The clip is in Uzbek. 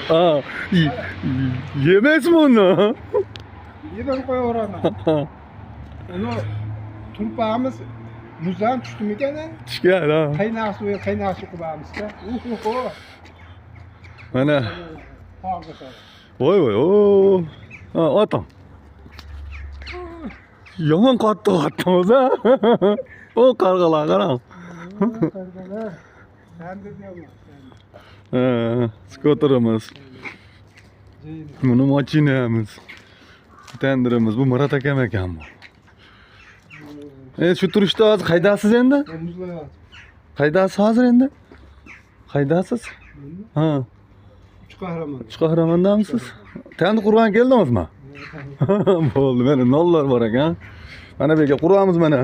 Ha, yemez mi onu? Yedin koyuyorana. Onu turpağımız muzdan düştü mü gene? Çıkar ha. Kaynak suyu kulağımız da. Mana. Ağzı Voy voy o. Ha, atam. Yomon qattiq o'zi. O qarg'alar qarang. Ben de diyorum. Ha, skoterimiz. Buni machinamiz. Tenderimiz. Bu Murat akam ekan bu. Shu turishda hozir qaydasiz endi? Muzlar. Qaydasiz hozir endi? Qaydasiz? Ha, Üç kahraman. uch qahramondamisiz? Tandi qurban keldingizmi? Bo'ldi, mana nollar bor ekan. Mana bu yerga quramiz mana.